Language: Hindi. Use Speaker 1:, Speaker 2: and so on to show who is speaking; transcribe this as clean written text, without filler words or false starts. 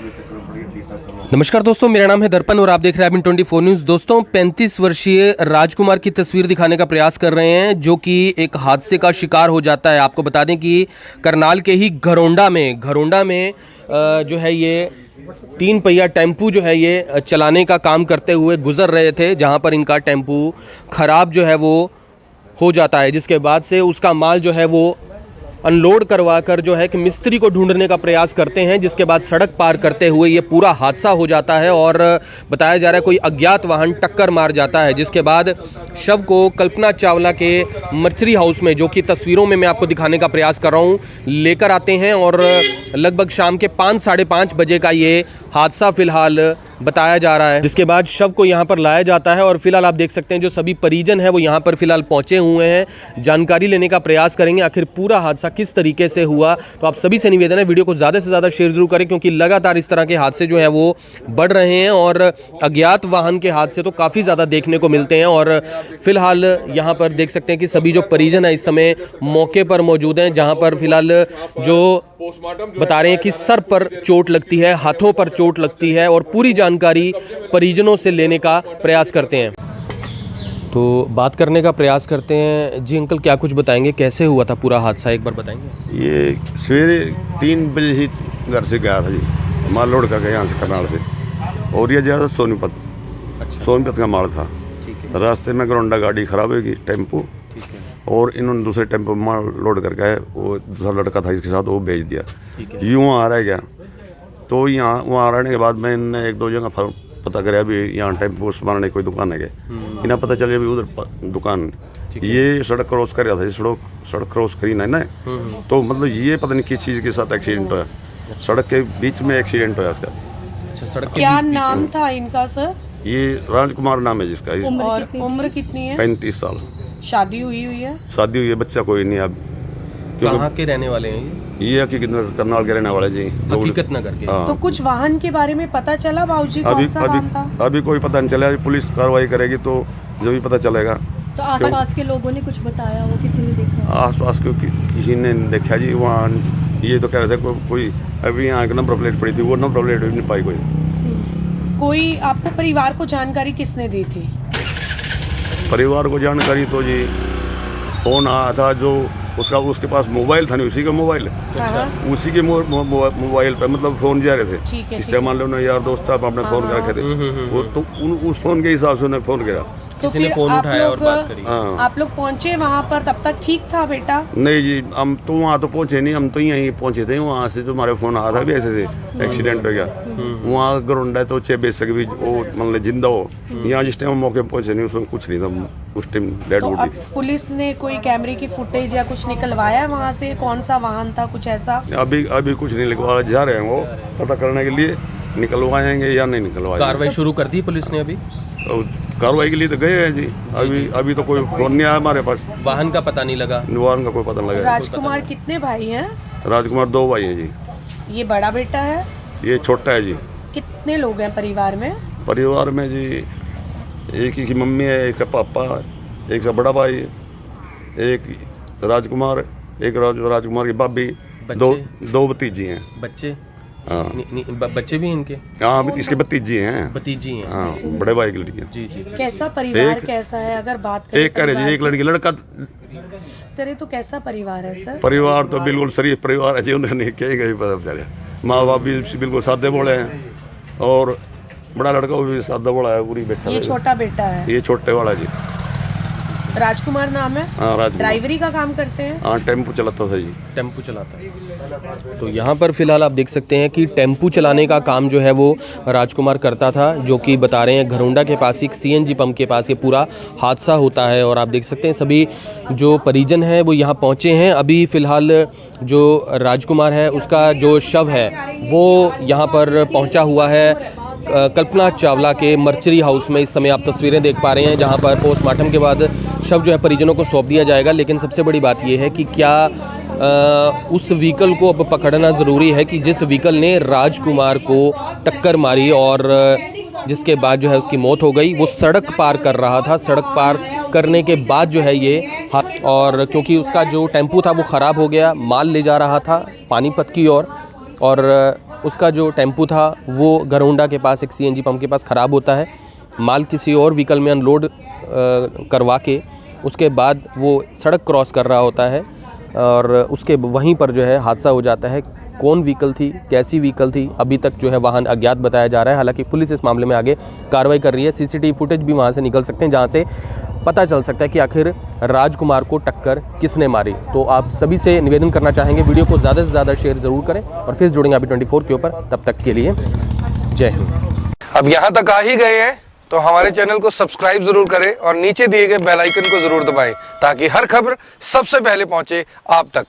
Speaker 1: नमस्कार दोस्तों, मेरा नाम है दर्पण और आप देख रहे हैं IBN 24 न्यूज़। दोस्तों 35 वर्षीय राजकुमार की तस्वीर दिखाने का प्रयास कर रहे हैं जो कि एक हादसे का शिकार हो जाता है। आपको बता दें कि करनाल के ही घरोंडा में जो है ये 3 पहिया टेम्पू जो है ये चलाने का काम करते हुए गुजर रहे थे, जहां पर इनका टेम्पू ख़राब जो है वो हो जाता है, जिसके बाद से उसका माल जो है वो अनलोड करवा कर जो है कि मिस्त्री को ढूंढने का प्रयास करते हैं, जिसके बाद सड़क पार करते हुए ये पूरा हादसा हो जाता है और बताया जा रहा है कोई अज्ञात वाहन टक्कर मार जाता है, जिसके बाद शव को कल्पना चावला के मर्चरी हाउस में, जो कि तस्वीरों में मैं आपको दिखाने का प्रयास कर रहा हूँ, लेकर आते हैं। और लगभग शाम के 5 साढ़े 5 बजे का ये हादसा फिलहाल बताया जा रहा है, जिसके बाद शव को यहाँ पर लाया जाता है। और फिलहाल आप देख सकते हैं जो सभी परिजन हैं वो यहाँ पर फिलहाल पहुँचे हुए हैं, जानकारी लेने का प्रयास करेंगे आखिर पूरा हादसा किस तरीके से हुआ। तो आप सभी से निवेदन है वीडियो को ज़्यादा से ज़्यादा शेयर जरूर करें, क्योंकि लगातार इस तरह के हादसे जो हैं वो बढ़ रहे हैं और अज्ञात वाहन के हादसे तो काफ़ी ज़्यादा देखने को मिलते हैं। और फिलहाल यहाँ पर देख सकते हैं कि सभी जो परिजन हैं इस समय मौके पर मौजूद हैं, जहाँ पर फिलहाल जो बता रहे हैं कि सर पर चोट लगती है, हाथों पर चोट लगती है, और पूरी जानकारी परिजनों से लेने का प्रयास करते हैं। तो बात करने का प्रयास करते हैं। जी अंकल, क्या कुछ बताएंगे, कैसे हुआ था पूरा हादसा, एक बार बताएंगे।
Speaker 2: ये सवेरे 3 बजे ही घर से गया था जी, माल लोड करके यहाँ से करनाल से, और ये जा रहा था सोनीपत।
Speaker 1: अच्छा।
Speaker 2: सोनीपत का माल था।
Speaker 1: ठीक है।
Speaker 2: रास्ते में घरोंडा गाड़ी खराब होगी टेम्पू, और इन्होंने दूसरे टेम्पो में माल लोड करके आए, वो दूसरा लड़का था इसके साथ, वो भेज दिया। यूँ आ रहा गया, तो यहाँ वहाँ रहने के बाद मैंने 1-2 जगह पता कराया भी यहाँ टेम्पो मारने कोई दुकान है क्या, इन्हें पता चले भी उधर दुकान। ये सड़क क्रॉस कर रहा था, सड़क क्रॉस करी ना, तो मतलब ये पता नहीं किस चीज़ के साथ एक्सीडेंट हुआ, सड़क के बीच में एक्सीडेंट हुआ इसका।
Speaker 1: अच्छा, सड़क के
Speaker 3: क्या नाम था इनका सर?
Speaker 2: ये राजकुमार नाम है जिसका।
Speaker 3: और उम्र कितनी है?
Speaker 2: 35 साल।
Speaker 3: शादी हुई है?
Speaker 2: शादी हुई है, बच्चा कोई नहीं अब।
Speaker 1: कहाँ के रहने वाले हैं
Speaker 2: ये हकीकत करनाल के रहने वाले जी,
Speaker 1: हकीकत नगर के।
Speaker 2: हाँ।
Speaker 3: तो कुछ वाहन के बारे में पता चला बाबूजी, कौन सा वाहन था?
Speaker 2: अभी कोई पता नहीं चला, पुलिस कार्रवाई करेगी तो जब भी पता चलेगा।
Speaker 4: तो आसपास के लोगों ने कुछ बताया, वो किसी ने देखा?
Speaker 2: आसपास के किसी ने देखा जी, वहाँ ये तो कह रहे थे कोई अभी यहाँ नंबर प्लेट पड़ी थी, वो नंबर प्लेट नहीं पाई
Speaker 3: कोई आपको परिवार को जानकारी किसने दी थी?
Speaker 2: परिवार को जानकारी तो जी फोन आया था, जो उसके पास मोबाइल था नहीं, उसी का मोबाइल, उसी के मोबाइल पे मतलब फोन जा रहे थे। इस टाइम मान लो ना यार दोस्त आप अपने फोन कर रखे थे, वो तो उस फोन के हिसाब से उन्हें फोन किया,
Speaker 3: तो
Speaker 1: किसी ने फोन उठाया और बात करी।
Speaker 3: आप लोग पहुंचे वहाँ पर, तब तक ठीक था बेटा?
Speaker 2: नहीं जी, हम तो वहाँ तो पहुँचे नहीं, हम तो यहीं पहुँचे थे। वहाँ से तो हमारे फोन आया था भी ऐसे से एक्सीडेंट हो गया। वहाँ घरोंडा तो 6 बजे तक भी वो मतलब जिंदा हो, यहाँ जिस टाइम मौके पर पहुँचे नहीं उसमें कुछ नहीं था, उस टाइम डेड बॉडी थी।
Speaker 3: पुलिस ने कोई कैमरे की फुटेज या कुछ निकलवाया वहाँ से, कौन सा वाहन था, कुछ ऐसा?
Speaker 2: अभी कुछ नहीं निकलवा, जा रहे हैं वो पता करने के लिए, निकलवाएंगे या नहीं निकलवाएंगे।
Speaker 1: कार्रवाई शुरू कर दी पुलिस ने अभी?
Speaker 2: कार्रवाई के लिए तो गए हैं जी, अभी तो कोई फोन नहीं आया हमारे पास।
Speaker 1: वाहन का पता नहीं लगा?
Speaker 2: वाहन का कोई पता नहीं लगा।
Speaker 3: राजकुमार कितने भाई हैं?
Speaker 2: राजकुमार 2 भाई हैं जी।
Speaker 3: ये बड़ा बेटा है?
Speaker 2: ये छोटा है जी।
Speaker 3: कितने लोग हैं परिवार में?
Speaker 2: परिवार में जी एक ही की मम्मी है, एक का पापा, एक का बड़ा भाई, एक राजकुमार, एक राजकुमार की भाभी, 2 भतीजी हैं।
Speaker 1: बच्चे?
Speaker 2: हाँ।
Speaker 1: बच्चे भी इनके?
Speaker 2: हाँ, इसके भतीजी हैं।
Speaker 1: भतीजी हैं।
Speaker 2: हाँ, बड़े भाई की लड़कियाँ।
Speaker 1: जी जी।
Speaker 3: कैसा परिवार कैसा है, अगर बात करें?
Speaker 2: एक कह रहे जी, एक लड़की लड़का।
Speaker 3: तेरे तो कैसा परिवार है सर?
Speaker 2: परिवार तो बिल्कुल शरीफ परिवार है जी, उन्होंने क्या पता बेचारे, माँ बाप भी बिल्कुल सादे बोले हैं, और बड़ा लड़का भी सादा बोला है, पूरी बेटा।
Speaker 3: ये छोटा बेटा है?
Speaker 2: ये छोटे वाला जी।
Speaker 3: राजकुमार नाम है?
Speaker 2: हाँ, राजकुमार।
Speaker 3: ड्राइवरी का काम करते हैं?
Speaker 2: हाँ, टेम्पू चलाता था जी।
Speaker 1: टेम्पू चलाता है। तो यहाँ पर फिलहाल आप देख सकते हैं कि टेम्पू चलाने का काम जो है वो राजकुमार करता था, जो कि बता रहे हैं घरोंडा के पास एक CNG पंप के पास ये पूरा हादसा होता है। और आप देख सकते हैं सभी जो परिजन हैं वो यहाँ पहुँचे हैं। अभी फ़िलहाल जो राजकुमार है उसका जो शव है वो यहाँ पर पहुँचा हुआ है कल्पना चावला के मर्चरी हाउस में। इस समय आप तस्वीरें देख पा रहे हैं, जहां पर पोस्टमार्टम के बाद शव जो है परिजनों को सौंप दिया जाएगा। लेकिन सबसे बड़ी बात यह है कि क्या उस व्हीकल को अब पकड़ना ज़रूरी है कि जिस व्हीकल ने राजकुमार को टक्कर मारी और जिसके बाद जो है उसकी मौत हो गई। वो सड़क पार कर रहा था, सड़क पार करने के बाद जो है ये, और क्योंकि उसका जो टेम्पू था वो ख़राब हो गया, माल ले जा रहा था पानीपत की ओर, और उसका जो टेम्पू था वो गरोंडा के पास एक सीएनजी पंप के पास ख़राब होता है। माल किसी और व्हीकल में अनलोड करवा के उसके बाद वो सड़क क्रॉस कर रहा होता है और उसके वहीं पर जो है हादसा हो जाता है। कौन व्हीकल थी, कैसी व्हीकल थी, अभी तक जो है वाहन अज्ञात बताया जा रहा है। हालांकि पुलिस इस मामले में आगे कार्रवाई कर रही है। सीसीटीवी फुटेज भी वहां से निकल सकते हैं जहां से पता चल सकता है कि आखिर राजकुमार को टक्कर किसने मारी। तो आप सभी से निवेदन करना चाहेंगे वीडियो को ज़्यादा से ज़्यादा शेयर ज़रूर करें और फिर जुड़ेंगे अभी 24 के ऊपर। तब तक के लिए जय हिंद।
Speaker 5: अब यहाँ तक आ ही गए हैं तो हमारे चैनल को सब्सक्राइब जरूर करें और नीचे दिए गए बेल आइकन को जरूर दबाएं ताकि हर खबर सबसे पहले पहुंचे आप तक।